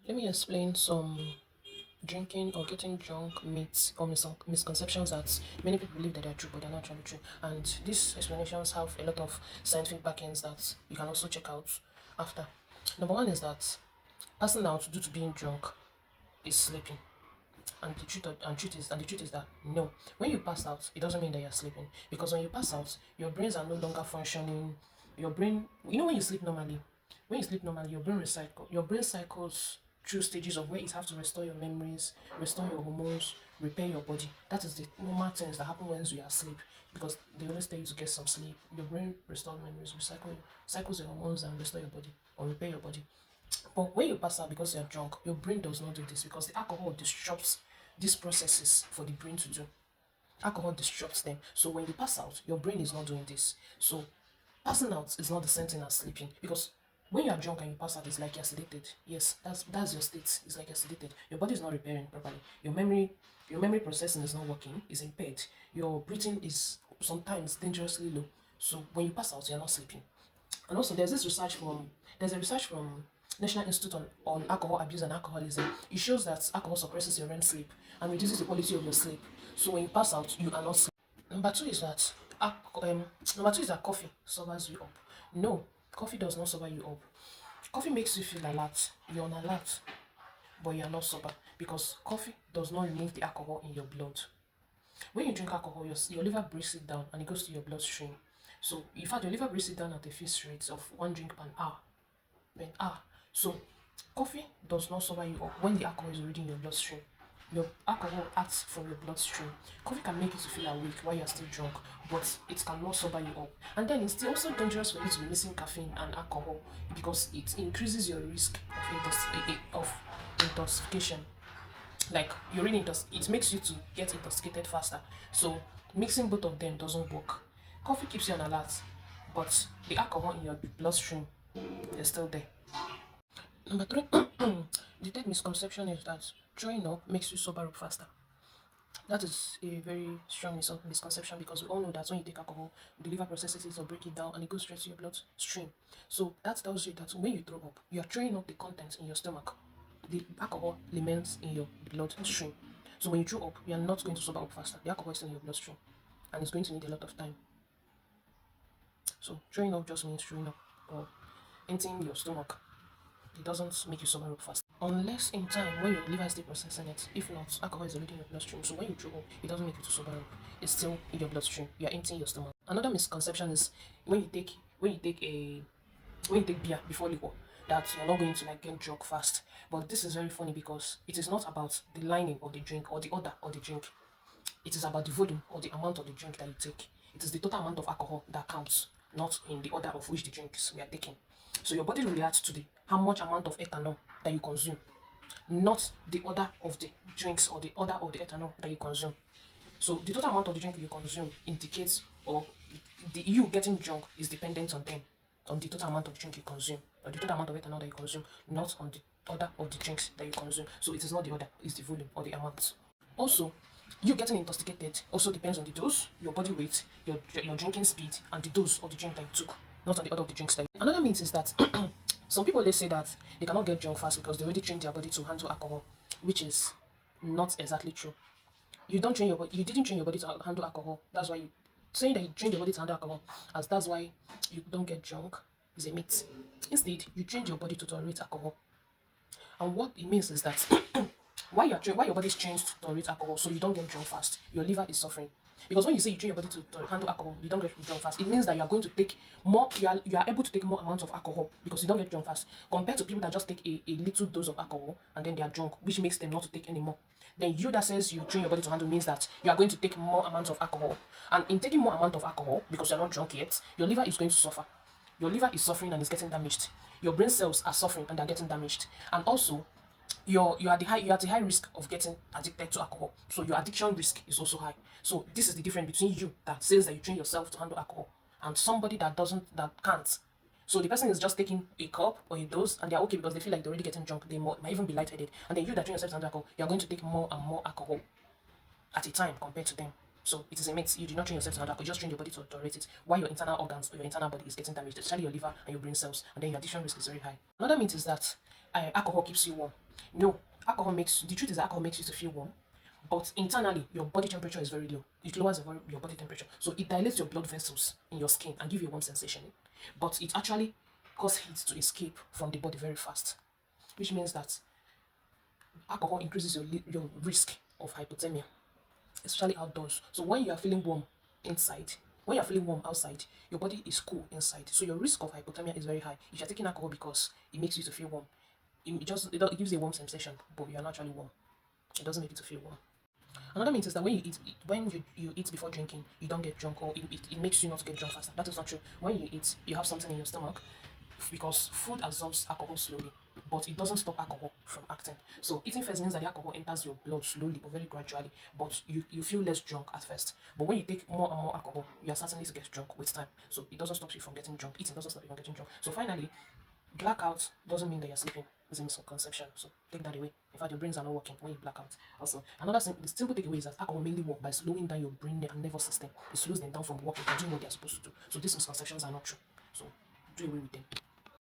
Let me explain some drinking or getting drunk myths or misconceptions that many people believe that they're true, but they're not actually true. And these explanations have a lot of scientific backends that you can also check out after. Number one is that passing out due to being drunk is sleeping. And the truth is that no, when you pass out, it doesn't mean that you're sleeping, because when you pass out, your brains are no longer functioning. Your brain, when you sleep normally, your brain cycles through stages of where it has to restore your memories, restore your hormones, repair your body. That is the normal things that happen when you are asleep, because they always tell you to get some sleep. Your brain restores memories, cycles your hormones, and restore your body or repair your body. But when you pass out because you're drunk, your brain does not do this, because the alcohol disrupts these processes for the brain to do. Alcohol disrupts them. So when you pass out, your brain is not doing this. So passing out is not the same thing as sleeping, because when you're drunk and you pass out, it's like you're sedated. Yes, that's your state. It's like you're sedated. Your body is not repairing properly. Your memory processing is not working. Is impaired. Your breathing is sometimes dangerously low. So when you pass out, you're not sleeping. And also, there's a research from National Institute on Alcohol Abuse and Alcoholism. It shows that alcohol suppresses your REM sleep and reduces the quality of your sleep. So when you pass out, you are not sleeping. Number two is that number two is that coffee sobers you up. No, coffee does not sober you up. Coffee makes you feel alert. You're on alert, but you're not sober, because coffee does not remove the alcohol in your blood. When you drink alcohol, your liver breaks it down and it goes to your bloodstream. So, in fact, your liver breaks it down at a fixed rate of one drink per hour. So, coffee does not sober you up when the alcohol is already in your bloodstream. Your alcohol acts from your bloodstream. Coffee can make you to feel awake while you're still drunk, but it cannot sober you up. And then it's still also dangerous for you to be missing caffeine and alcohol, because it increases your risk of intoxication. Like urine it makes you to get intoxicated faster. So mixing both of them doesn't work. Coffee keeps you on alert, but the alcohol in your bloodstream is still there. Number three, the third misconception is that throwing up makes you sober up faster. That is a very strong misconception, because we all know that when you take alcohol, the liver processes it or break it down and it goes straight to your bloodstream. So that tells you that when you throw up, you are throwing up the contents in your stomach. The alcohol remains in your bloodstream. So when you throw up, you are not going to sober up faster. The alcohol is still in your bloodstream and it's going to need a lot of time. So throwing up just means throwing up or emptying your stomach. It doesn't make you sober up fast. Unless in time when your liver is still processing it. If not, alcohol is already in your bloodstream. So when you throw up, it doesn't make you to sober up. It's still in your bloodstream. You are emptying your stomach. Another misconception is when you take when you take a when you take beer before liquor, that you're not going to like get drunk fast. But this is very funny, because it is not about the lining of the drink or the order of the drink. It is about the volume or the amount of the drink that you take. It is the total amount of alcohol that counts, not in the order of which the drinks we are taking. So your body reacts to the how much amount of ethanol that you consume, not the order of the drinks or the order of the ethanol that you consume. So the total amount of the drink you consume indicates, or the you getting drunk is dependent on them, on the total amount of drink you consume, or the total amount of ethanol that you consume, not on the order of the drinks that you consume. So it is not the order, it's the volume or the amount. Also, you getting intoxicated also depends on the dose, your body weight, your drinking speed, and the dose of the drink that you took, not on the order of the drinks that you. Another myth is that some people they say that they cannot get drunk fast because they already trained their body to handle alcohol, which is not exactly true. You didn't train your body to handle alcohol. That's why you saying that you train your body to handle alcohol, as that's why you don't get drunk, is a myth. Instead, you train your body to tolerate alcohol. And what it means is that why your body is trained to tolerate alcohol, so you don't get drunk fast. Your liver is suffering. Because when you say you train your body to handle alcohol, you don't get drunk fast. It means that you are going to take more. You are able to take more amounts of alcohol because you don't get drunk fast, compared to people that just take a little dose of alcohol and then they are drunk, which makes them not to take anymore. Then you that says you train your body to handle means that you are going to take more amounts of alcohol, and in taking more amount of alcohol, because you are not drunk yet, your liver is going to suffer. Your liver is suffering and is getting damaged. Your brain cells are suffering and they are getting damaged. And also, you're at the high risk of getting addicted to alcohol. So your addiction risk is also high. So this is the difference between you that says that you train yourself to handle alcohol and somebody that can't. So the person is just taking a cup or a dose and they're okay because they feel like they're already getting drunk. They might even be lightheaded. And then you that train yourself to handle alcohol, you're going to take more and more alcohol at a time compared to them. So it is a myth. You do not train yourself to handle alcohol, you just train your body to tolerate it. While your internal organs or your internal body is getting damaged, especially your liver and your brain cells, and then your addiction risk is very high. Another myth is that alcohol keeps you warm. No, the truth is that alcohol makes you to feel warm, but internally, your body temperature is very low. It lowers your body temperature. So it dilates your blood vessels in your skin and give you a warm sensation. But it actually causes heat to escape from the body very fast, which means that alcohol increases your risk of hypothermia, especially outdoors. So when you are feeling warm inside, when you're feeling warm outside, your body is cool inside. So your risk of hypothermia is very high if you're taking alcohol because it makes you to feel warm. It gives you a warm sensation, but you're not actually warm. It doesn't make you to feel warm. Another myth is that when you eat before drinking, you don't get drunk, or it makes you not get drunk faster. That is not true. When you eat, you have something in your stomach because food absorbs alcohol slowly, but it doesn't stop alcohol from acting. So eating first means that the alcohol enters your blood slowly but very gradually, but you feel less drunk at first. But when you take more and more alcohol, you are certainly to get drunk with time. So it doesn't stop you from getting drunk. Eating doesn't stop you from getting drunk. So finally, blackout doesn't mean that you're sleeping. It's a misconception. So take that away. In fact, your brains are not working when you black out. Also, the simple takeaway is that alcohol mainly works by slowing down your brain and nervous system. It slows them down from working and doing what they're supposed to do. So these misconceptions are not true. So do away with them.